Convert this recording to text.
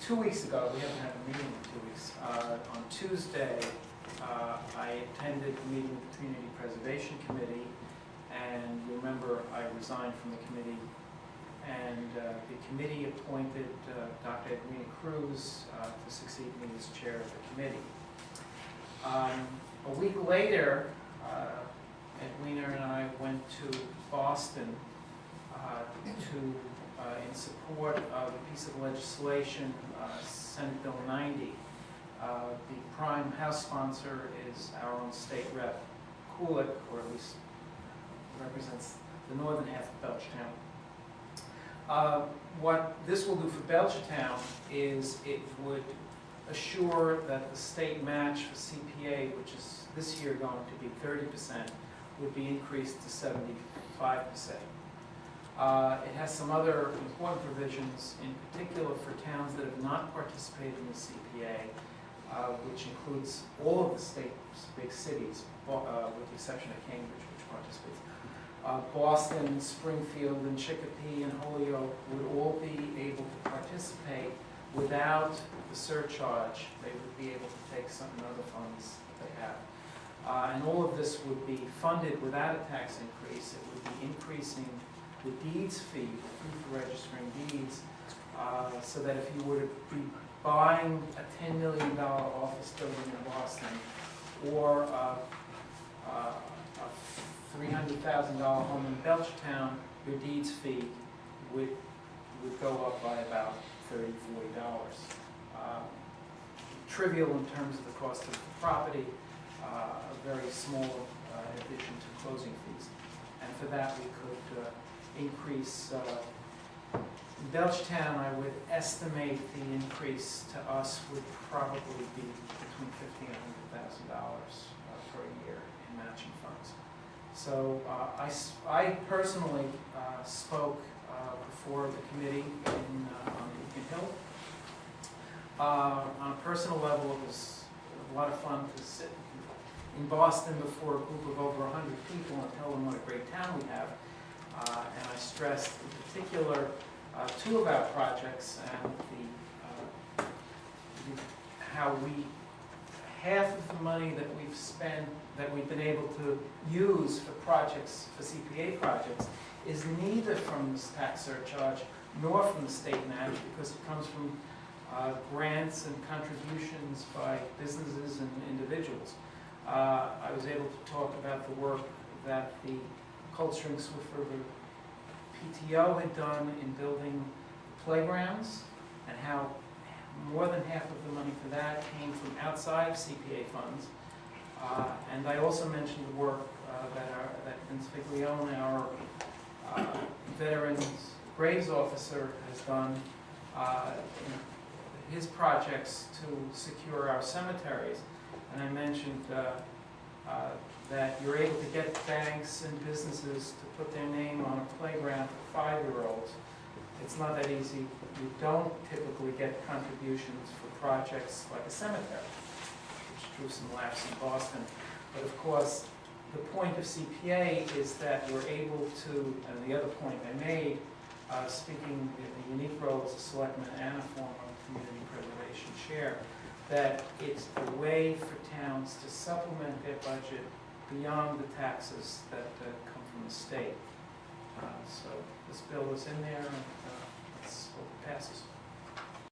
2 weeks ago, we haven't had a meeting in 2 weeks, on Tuesday, I attended the meeting of the Community Preservation Committee, and you remember I resigned from the committee, and the committee appointed Dr. Edwina Cruz to succeed me as chair of the committee. A week later, Edwina and I went to Boston in support of a piece of legislation, Senate Bill 90. The prime House sponsor is our own state rep, Kulik, or at least represents the northern half of Belchertown. What this will do for Belchertown is it would assure that the state match for CPA, which is this year going to be 30%, would be increased to 75%. It has some other important provisions, in particular for towns that have not participated in the CPA, which includes all of the state's big cities, with the exception of Cambridge, which participates. Boston, Springfield, and Chicopee, and Holyoke would all be able to participate without the surcharge. They would be able to take some other funds that they have. And all of this would be funded without a tax increase. It would be increasing the deeds fee, the fee for registering deeds, so that if you were to be buying a $10 million office building in Boston, or a $300,000 home in Belchertown, your deeds fee would go up by about $30–40. Trivial in terms of the cost of the property, a very small addition to closing fees. And for that we could increase, in Belchertown I would estimate the increase to us would probably be between $50,000 and $100,000 per year in matching funds. So I personally spoke before the committee on Beacon Hill. On a personal level, it was a lot of fun to sit in Boston before a group of over 100 people and tell them what a great town we have. And I stressed in particular two of our projects and how half of the money that we've spent, that we've been able to use for projects, for CPA projects, is neither from this tax surcharge nor from the state match, because it comes from grants and contributions by businesses and individuals. I was able to talk about the work that the Cold Spring Swift River PTO had done in building playgrounds, and how more than half of the money for that came from outside of CPA funds. And I also mentioned the work that Vince Figlione, our Veterans Graves Officer, has done in his projects to secure our cemeteries. And I mentioned that you're able to get banks and businesses to put their name on a playground for 5-year-olds. It's not that easy. You don't typically get contributions for projects like a cemetery, which drew some laughs in Boston. But of course, the point of CPA is that we're able to, and the other point I made, speaking in the unique role as a selectman and a former community preservation chair, that it's a way for towns to supplement their budget beyond the taxes that come from the state. So this bill is in there, and